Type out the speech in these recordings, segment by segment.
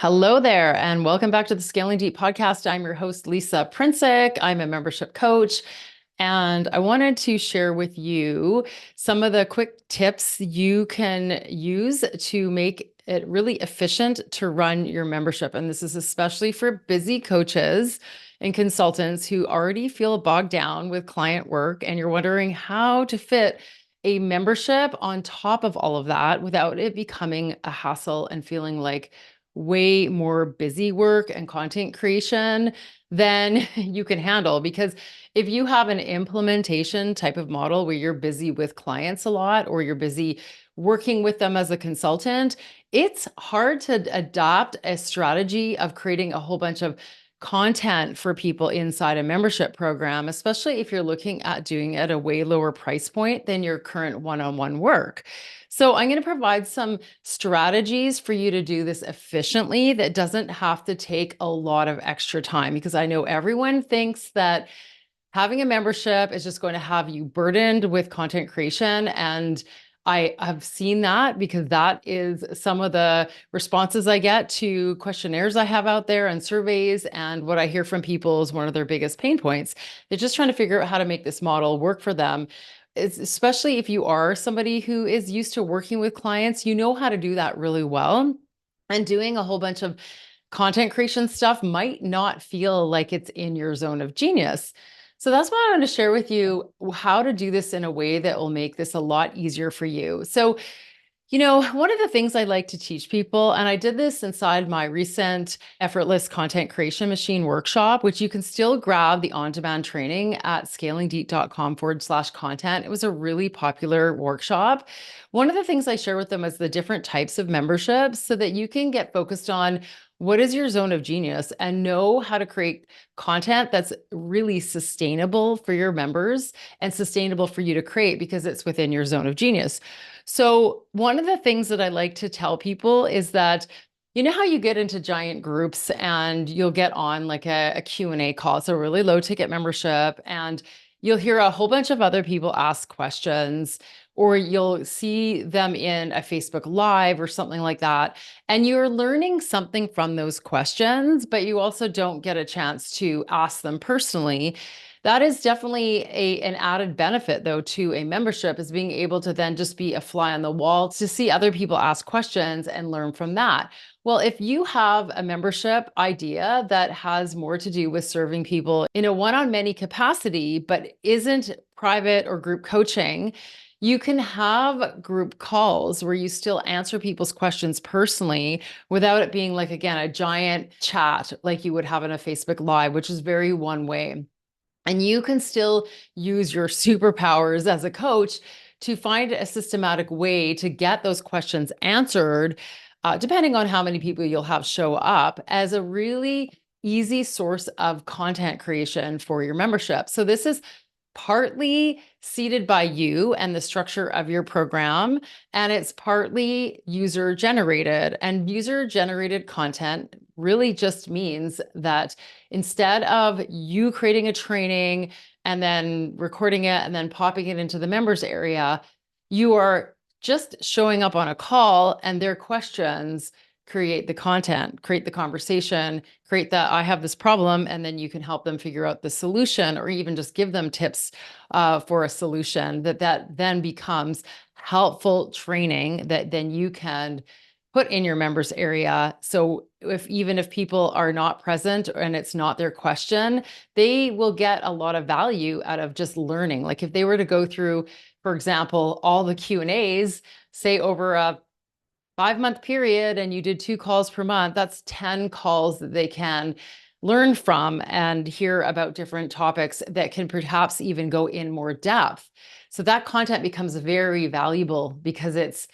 Hello there, and welcome back to the Scaling Deep podcast. I'm your host, Lisa Princic. I'm a membership coach, and I wanted to share with you some of the quick tips you can use to make it really efficient to run your membership. And this is especially for busy coaches and consultants who already feel bogged down with client work, and you're wondering how to fit a membership on top of all of that without it becoming a hassle and feeling like way more busy work and content creation than you can handle. Because if you have an implementation type of model where you're busy with clients a lot, or you're busy working with them as a consultant, it's hard to adopt a strategy of creating a whole bunch of content for people inside a membership program, especially if you're looking at doing it at a way lower price point than your current one-on-one work. So I'm going to provide some strategies for you to do this efficiently that doesn't have to take a lot of extra time, because I know everyone thinks that having a membership is just going to have you burdened with content creation. And I have seen that, because that is some of the responses I get to questionnaires I have out there and surveys. And what I hear from people is one of their biggest pain points. They're just trying to figure out how to make this model work for them. Especially if you are somebody who is used to working with clients, you know how to do that really well. And doing a whole bunch of content creation stuff might not feel like it's in your zone of genius. So that's why I want to share with you how to do this in a way that will make this a lot easier for you. So, one of the things I like to teach people, and I did this inside my recent effortless content creation machine workshop, which you can still grab the on-demand training at scalingdeep.com/content. It was a really popular workshop. One of the things I share with them is the different types of memberships so that you can get focused on what is your zone of genius and know how to create content that's really sustainable for your members and sustainable for you to create because it's within your zone of genius. So one of the things that I like to tell people is that, you know how you get into giant groups and you'll get on like a Q&A call. It's a really low ticket membership, and you'll hear a whole bunch of other people ask questions, or you'll see them in a Facebook Live or something like that. And you're learning something from those questions, but you also don't get a chance to ask them personally. That is definitely an added benefit, though, to a membership, is being able to then just be a fly on the wall to see other people ask questions and learn from that. Well, if you have a membership idea that has more to do with serving people in a one-on-many capacity, but isn't private or group coaching, you can have group calls where you still answer people's questions personally without it being like, again, a giant chat like you would have in a Facebook Live, which is very one way. And you can still use your superpowers as a coach to find a systematic way to get those questions answered, depending on how many people you'll have show up, as a really easy source of content creation for your membership. So this is partly seeded by you and the structure of your program, and it's partly user generated. And user generated content really just means that instead of you creating a training and then recording it and then popping it into the members area, you are just showing up on a call, and their questions create the content, create the conversation, create the I have this problem, and then you can help them figure out the solution, or even just give them tips for a solution that then becomes helpful training that then you can put in your members area. So even if people are not present and it's not their question, they will get a lot of value out of just learning. Like if they were to go through, for example, all the Q&As, say over a 5-month period, and you did 2 calls per month, that's 10 calls that they can learn from and hear about different topics that can perhaps even go in more depth. So that content becomes very valuable because it's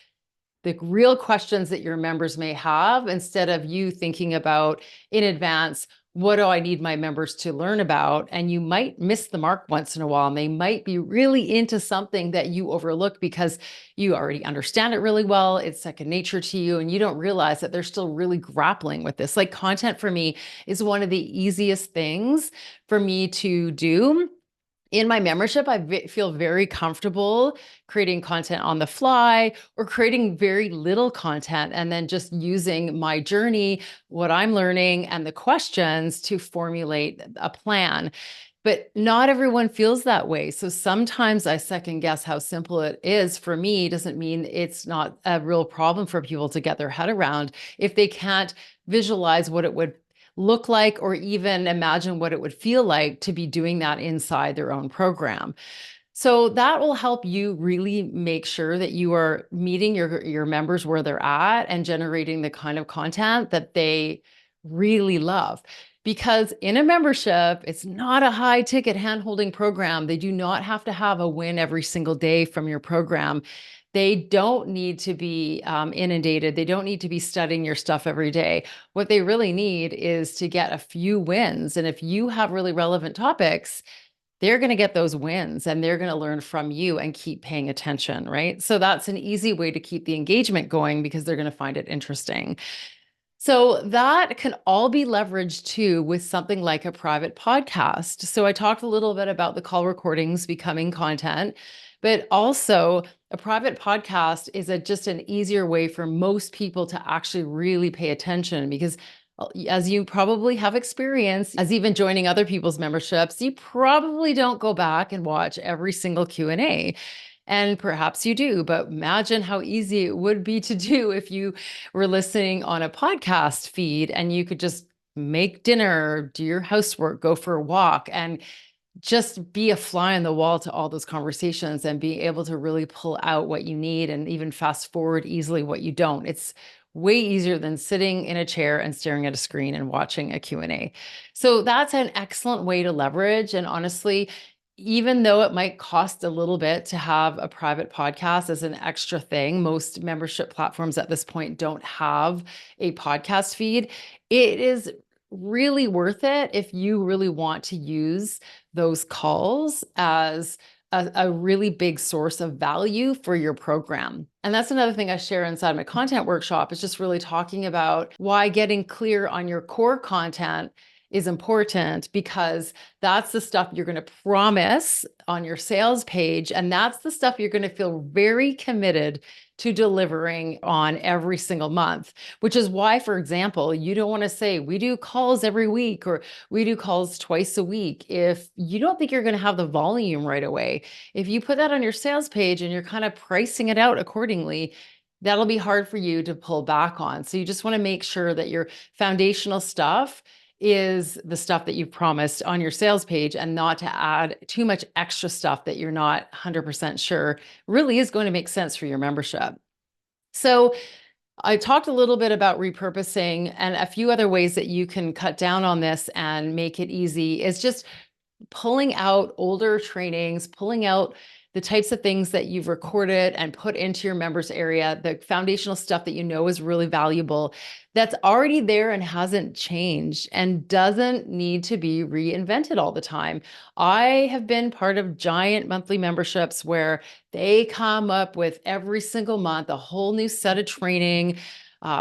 the real questions that your members may have, instead of you thinking about in advance, what do I need my members to learn about? And you might miss the mark once in a while, and they might be really into something that you overlook because you already understand it really well. It's second nature to you, and you don't realize that they're still really grappling with this. Like, content for me is one of the easiest things for me to do, In my membership, feel very comfortable creating content on the fly or creating very little content and then just using my journey, what I'm learning, and the questions to formulate a plan. But not everyone feels that way. So sometimes I second guess how simple it is. For me, doesn't mean it's not a real problem for people to get their head around if they can't visualize what it would look like or even imagine what it would feel like to be doing that inside their own program. So that will help you really make sure that you are meeting your members where they're at and generating the kind of content that they really love. Because in a membership, it's not a high ticket hand-holding program. They do not have to have a win every single day from your program. They don't need to be inundated. They don't need to be studying your stuff every day. What they really need is to get a few wins. And if you have really relevant topics, they're going to get those wins and they're going to learn from you and keep paying attention, right? So that's an easy way to keep the engagement going because they're going to find it interesting. So that can all be leveraged too with something like a private podcast. So I talked a little bit about the call recordings becoming content, but also a private podcast is just an easier way for most people to actually really pay attention because as you probably have experienced, as even joining other people's memberships, you probably don't go back and watch every single Q&A. And perhaps you do, but imagine how easy it would be to do if you were listening on a podcast feed and you could just make dinner, do your housework, go for a walk, and just be a fly on the wall to all those conversations and be able to really pull out what you need and even fast forward easily what you don't. It's way easier than sitting in a chair and staring at a screen and watching a Q&A. So that's an excellent way to leverage. And honestly, even though it might cost a little bit to have a private podcast as an extra thing, most membership platforms at this point don't have a podcast feed. It is really worth it if you really want to use those calls as a really big source of value for your program. And that's another thing I share inside my content workshop is just really talking about why getting clear on your core content is important because that's the stuff you're going to promise on your sales page. And that's the stuff you're going to feel very committed to delivering on every single month, which is why, for example, you don't want to say we do calls every week or we do calls twice a week if you don't think you're going to have the volume right away. If you put that on your sales page and you're kind of pricing it out accordingly, that'll be hard for you to pull back on. So you just want to make sure that your foundational stuff is the stuff that you've promised on your sales page and not to add too much extra stuff that you're not 100% sure really is going to make sense for your membership. So I talked a little bit about repurposing and a few other ways that you can cut down on this and make it easy is just pulling out older trainings, pulling out the types of things that you've recorded and put into your members area, the foundational stuff that you know is really valuable, that's already there and hasn't changed and doesn't need to be reinvented all the time. I have been part of giant monthly memberships where they come up with every single month a whole new set of training,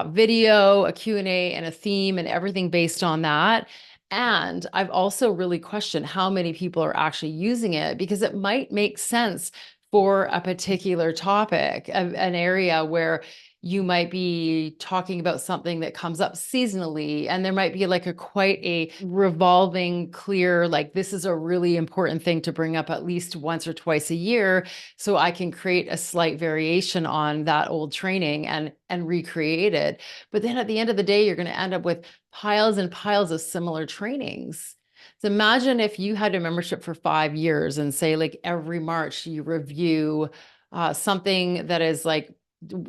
video, a Q&A, and a theme and everything based on that. And I've also really questioned how many people are actually using it because it might make sense for a particular topic, an area where you might be talking about something that comes up seasonally, and there might be like quite a revolving, clear, like this is a really important thing to bring up at least once or twice a year, so I can create a slight variation on that old training and recreate it. But then at the end of the day, you're going to end up with piles and piles of similar trainings. So imagine if you had a membership for 5 years and say like every March you review something that is like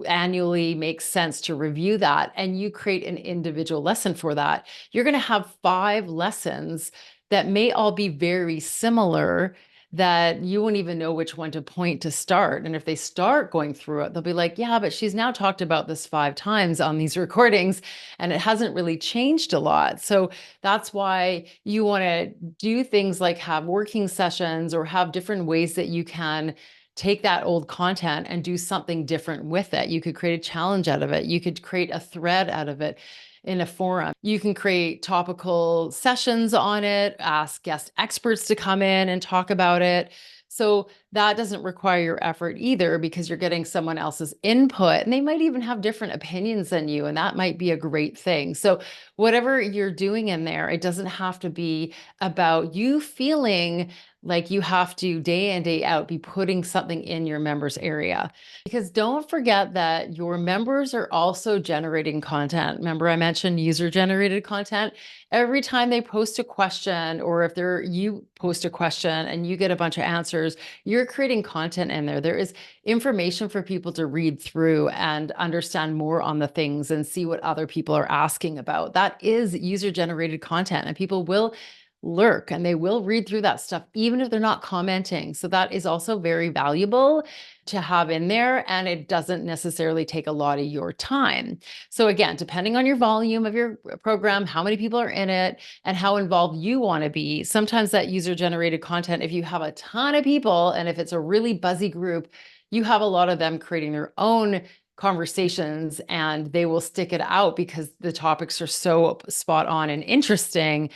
annually makes sense to review that and you create an individual lesson for that. You're going to have 5 lessons that may all be very similar that you won't even know which one to point to start. And if they start going through it, they'll be like, yeah, but she's now talked about this 5 times on these recordings and it hasn't really changed a lot. So that's why you want to do things like have working sessions or have different ways that you can take that old content and do something different with it. You could create a challenge out of it. You could create a thread out of it. in a forum. You can create topical sessions on it, ask guest experts to come in and talk about it. So that doesn't require your effort either, because you're getting someone else's input, and they might even have different opinions than you, and that might be a great thing. So whatever you're doing in there, it doesn't have to be about you feeling like you have to day in, day out be putting something in your members area. Because don't forget that your members are also generating content. Remember, I mentioned user generated content. Every time they post a question, or if you post a question and you get a bunch of answers, you're creating content in there. There is information for people to read through and understand more on the things and see what other people are asking about. That is user generated content, and people will lurk and they will read through that stuff, even if they're not commenting. So that is also very valuable to have in there, and it doesn't necessarily take a lot of your time. So again, depending on your volume of your program, how many people are in it, and how involved you want to be, sometimes that user generated content, if you have a ton of people and if it's a really buzzy group, you have a lot of them creating their own conversations, and they will stick it out because the topics are so spot on and interesting,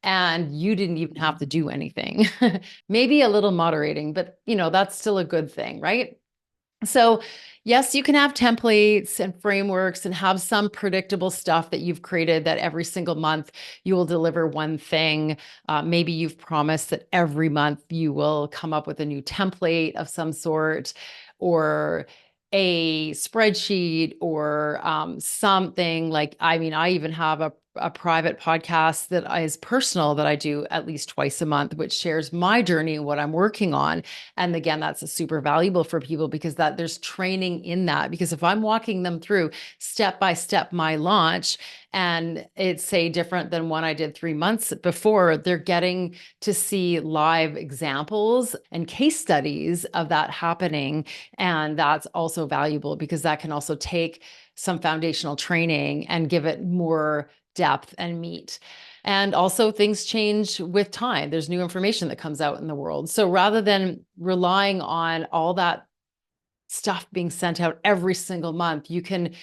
and you didn't even have to do anything. Maybe a little moderating, but that's still a good thing, right? So yes, you can have templates and frameworks and have some predictable stuff that you've created that every single month you will deliver one thing. Maybe you've promised that every month you will come up with a new template of some sort, or a spreadsheet, or something like, I even have a private podcast that is personal that I do at least twice a month, which shares my journey and what I'm working on. And again, that's super valuable for people, because that there's training in that. Because if I'm walking them through step by step my launch, and it's say different than one I did 3 months before, they're getting to see live examples and case studies of that happening. And that's also valuable, because that can also take some foundational training and give it more depth and meat. And also, things change with time. There's new information that comes out in the world. So rather than relying on all that stuff being sent out every single month, you can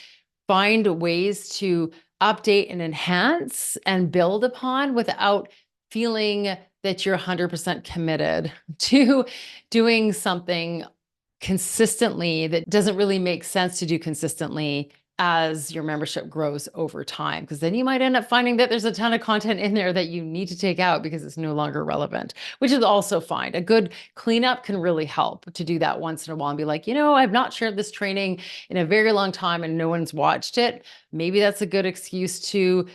find ways to update and enhance and build upon without feeling that you're 100% committed to doing something consistently that doesn't really make sense to do consistently as your membership grows over time. Because then you might end up finding that there's a ton of content in there that you need to take out because it's no longer relevant, which is also fine. A good cleanup can really help to do that once in a while and be like, I've not shared this training in a very long time and no one's watched it. Maybe that's a good excuse to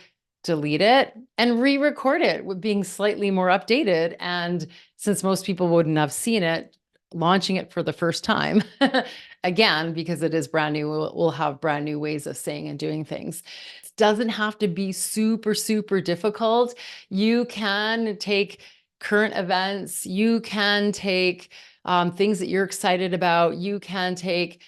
delete it and re-record it with being slightly more updated. And since most people wouldn't have seen it, launching it for the first time, again, because it is brand new, we'll have brand new ways of saying and doing things. It doesn't have to be super, super difficult. You can take current events, you can take things that you're excited about, you can take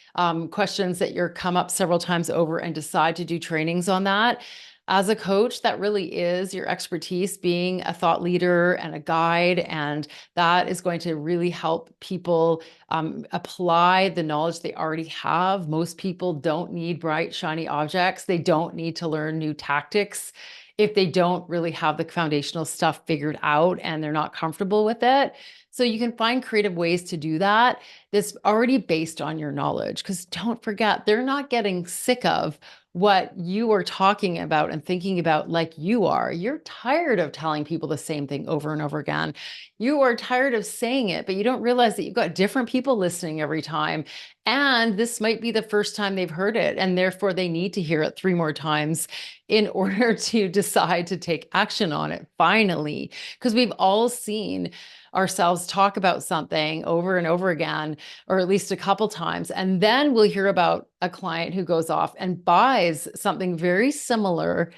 questions that you're come up several times over and decide to do trainings on that. As a coach, that really is your expertise, being a thought leader and a guide. And that is going to really help people apply the knowledge they already have. Most people don't need bright, shiny objects. They don't need to learn new tactics if they don't really have the foundational stuff figured out and they're not comfortable with it. So you can find creative ways to do that that's already based on your knowledge. Because don't forget, they're not getting sick of what you are talking about and thinking about like you are. You're tired of telling people the same thing over and over again. You are tired of saying it, but you don't realize that you've got different people listening every time. And this might be the first time they've heard it, and therefore they need to hear it 3 more times in order to decide to take action on it finally. Because we've all seen ourselves talk about something over and over again, or at least a couple times. And then we'll hear about a client who goes off and buys something very similar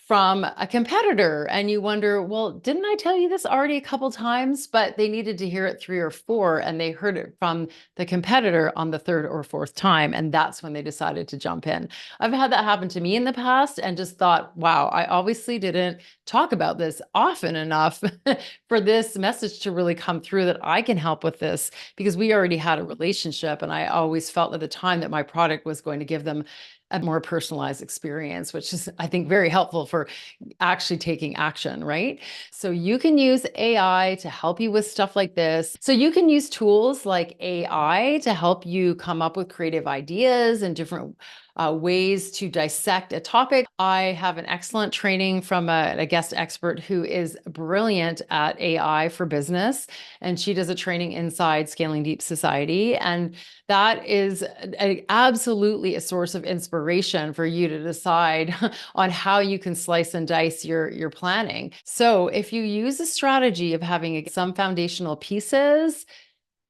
from a competitor. And you wonder, well, didn't I tell you this already a couple times? But they needed to hear it 3 or 4, and they heard it from the competitor on the 3rd or 4th time. And that's when they decided to jump in. I've had that happen to me in the past and just thought, wow, I obviously didn't talk about this often enough for this message to really come through that I can help with this, because we already had a relationship. And I always felt at the time that my product was going to give them a more personalized experience, which is, I think, very helpful for actually taking action, right? So you can use AI to help you with stuff like this. So you can use tools like AI to help you come up with creative ideas and different ways to dissect a topic. I have an excellent training from a guest expert who is brilliant at AI for business, and she does a training inside Scaling Deep Society. And that is absolutely a source of inspiration for you to decide on how you can slice and dice your planning. So if you use a strategy of having some foundational pieces,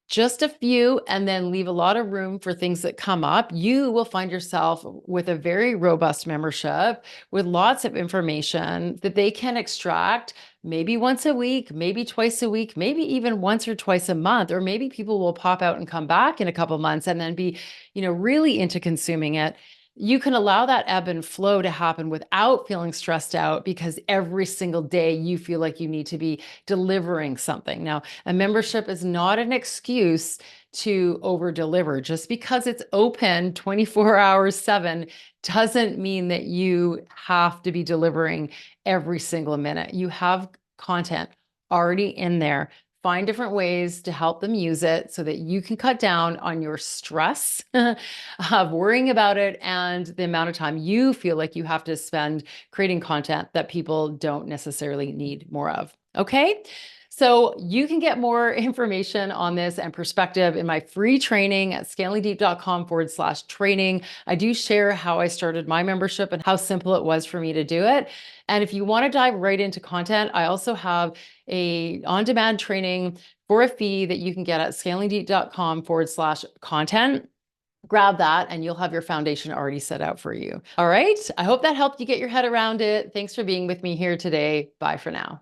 just a few, and then leave a lot of room for things that come up, you will find yourself with a very robust membership with lots of information that they can extract maybe once a week, maybe twice a week, maybe even once or twice a month, or maybe people will pop out and come back in a couple months and then be, really into consuming it. You can allow that ebb and flow to happen without feeling stressed out because every single day you feel like you need to be delivering something. Now, a membership is not an excuse to over deliver. Just because it's open 24 hours, 7 doesn't mean that you have to be delivering every single minute. You have content already in there. Find different ways to help them use it so that you can cut down on your stress of worrying about it and the amount of time you feel like you have to spend creating content that people don't necessarily need more of. Okay. So you can get more information on this and perspective in my free training at scalingdeep.com/training. I do share how I started my membership and how simple it was for me to do it. And if you want to dive right into content, I also have a on-demand training for a fee that you can get at scalingdeep.com/content. Grab that and you'll have your foundation already set out for you. All right. I hope that helped you get your head around it. Thanks for being with me here today. Bye for now.